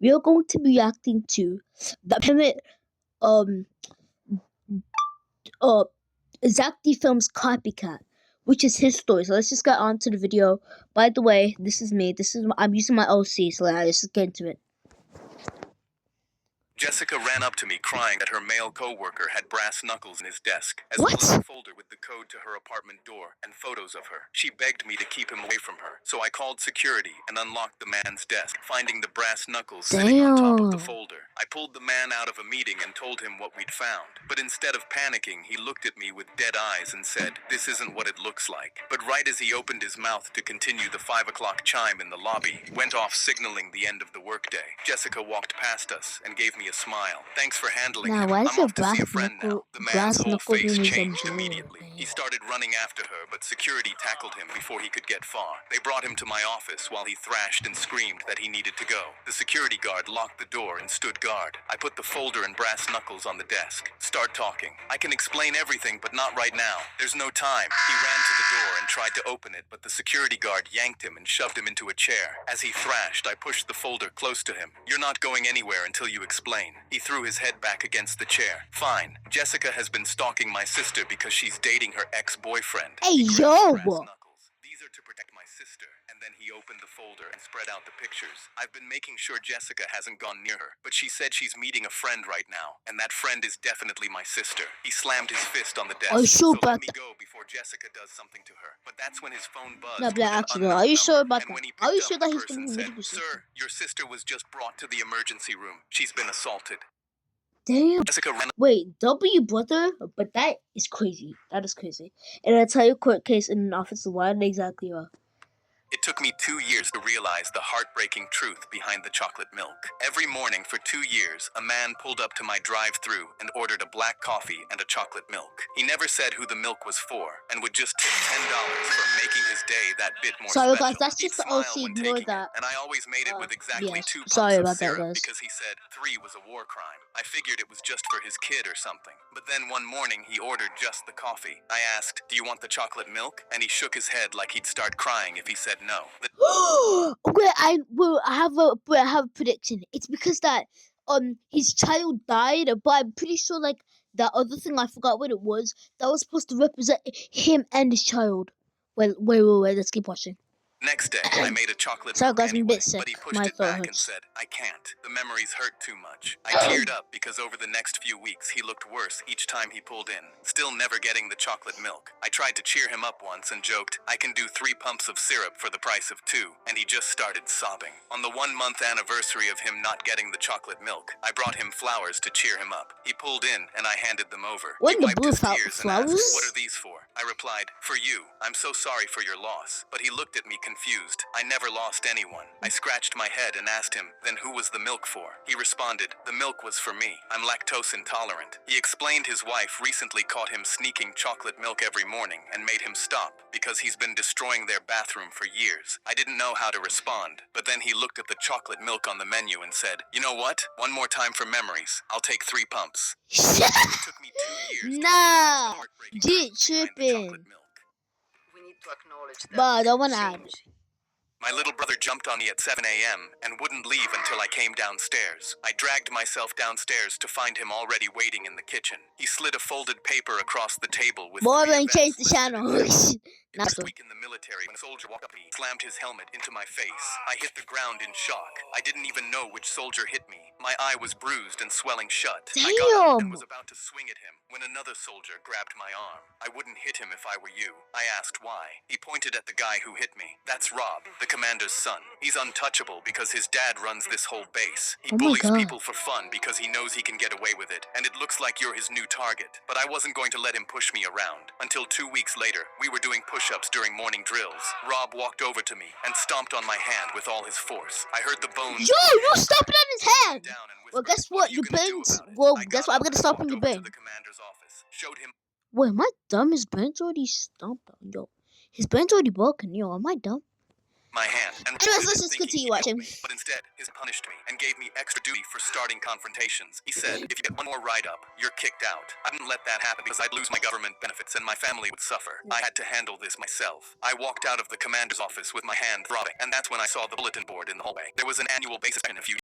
we are going to be reacting to the pivot Zack D Films Copycat, which is his story. So let's just get on to the video. By the way, this is me. I'm using my OC, so let's just get into it. Jessica ran up to me crying that her male co-worker had brass knuckles in his desk, as What? well as a folder with the code to her apartment door and photos of her. She begged me to keep him away from her, so I called security and unlocked the man's desk, finding the brass knuckles sitting on top of the folder. I pulled the man out of a meeting and told him what we'd found, but instead of panicking, he looked at me with dead eyes and said, "This isn't what it looks like." But right as he opened his mouth to continue, the 5 o'clock chime in the lobby went off, signaling the end of the workday. Jessica walked past us and gave me a smile. "Thanks for handling him. I'm off to see a friend now." The man's whole face changed immediately. He started running after her, but security tackled him before he could get far. They brought him to my office while he thrashed and screamed that he needed to go. The security guard locked the door and stood guard. I put the folder and brass knuckles on the desk. "Start talking. I can explain everything, but not right now. There's no time." He ran to the door and tried to open it, but the security guard yanked him and shoved him into a chair. As he thrashed, I pushed the folder close to him. "You're not going anywhere until you explain." He threw his head back against the chair. "Fine. Jessica has been stalking my sister because she's dating her ex-boyfriend." Hey, He grabbed yo! the brass knuckles. "These are to protect my sister." And then he opened the folder and spread out the pictures. "I've been making sure Jessica hasn't gone near her, but she said she's meeting a friend right now, and that friend is definitely my sister." He slammed his fist on the desk. Are you sure "So about let me that? go before Jessica does something to her." But that's when his phone buzzed. No, but with an actually, unknown are you sure number. about And that? when he Are you picked sure up, that the he's person gonna said, be "Sir, your sister was just brought to the emergency room. She's been assaulted." Damn. Jessica ran. Wait, W brother? But that is crazy. That is crazy. And I tell you, court case in an office. Why exactly? It took me 2 years to realize the heartbreaking truth behind the chocolate milk. Every morning for 2 years, a man pulled up to my drive-thru and ordered a black coffee and a chocolate milk. He never said who the milk was for and would just tip $10 for making his day that bit more Sorry, special. guys, that's He'd just the smile OC. when Ignore taking that. it, and I always made it with exactly yes. 2 pumps Sorry of about that, syrup guys. because he said 3 was a war crime. I figured it was just for his kid or something. But then one morning he ordered just the coffee. I asked, "Do you want the chocolate milk?" And he shook his head like he'd start crying if he said no. I have a prediction. It's because that his child died, but I'm pretty sure like that other thing, I forgot what it was, that was supposed to represent him and his child. Wait, let's keep watching. Next day, I made a chocolate Sorry milk guys, I'm a anyway, bit sick. but he pushed My it throat back and hurts. said, "I can't. The memories hurt too much." I teared up because over the next few weeks he looked worse each time he pulled in, still never getting the chocolate milk. I tried to cheer him up once and joked, "I can do 3 pumps of syrup for the price of 2, and he just started sobbing. On the 1-month anniversary of him not getting the chocolate milk, I brought him flowers to cheer him up. He pulled in and I handed them over. What, He the wiped blue his tears and flowers? asked, "What are these for?" I replied, "For you. I'm so sorry for your loss." But he looked at me confused. I never lost anyone. I scratched my head and asked him, "Then who was the milk for?" He responded, "The milk was for me. I'm lactose intolerant." He explained his wife recently caught him sneaking chocolate milk every morning and made him stop because he's been destroying their bathroom for years. I didn't know how to respond, but then he looked at the chocolate milk on the menu and said, "You know what? One more time for memories. I'll take 3 pumps." It took me 2 years. Nah, Heartbreaking G truth behind the tripping. chocolate milk. We need to acknowledge that. But I don't wanna add. My little brother jumped on me at 7 a.m. and wouldn't leave until I came downstairs. I dragged myself downstairs to find him already waiting in the kitchen. He slid a folded paper across the table with More 3 than events change the listed channel. in them. That's First week in the military, when a soldier walked up to me, slammed his helmet into my face. I hit the ground in shock. I didn't even know which soldier hit me. My eye was bruised and swelling shut. I got up and was about to swing at him when another soldier grabbed my arm. "I wouldn't hit him if I were you." I asked why. He pointed at the guy who hit me. "That's Rob, the commander's son. He's untouchable because his dad runs this whole base. He bullies people for fun because he knows he can get away with it, and it looks like you're his new target." But I wasn't going to let him push me around. Until 2 weeks later, we were doing push-ups during morning drills. Rob walked over to me and stomped on my hand with all his force. I heard the bones. Yo, you're stomping on his hand! Well, guess what? Your brains. Well, guess what? I'm gonna stop on your brain. To the commander's office, showed him. Wait, am I dumb? His brain's already stomped on. Yo, his brain's already broken. Yo, am I dumb? My hand. And Anyways, let's just continue watching. But instead, he punished me and gave me extra duty for starting confrontations. He said, "If you get one more write-up, you're kicked out." I didn't let that happen because I'd lose my government benefits and my family would suffer. I had to handle this myself. I walked out of the commander's office with my hand throbbing, and that's when I saw the bulletin board in the hallway. There was an annual basis in a few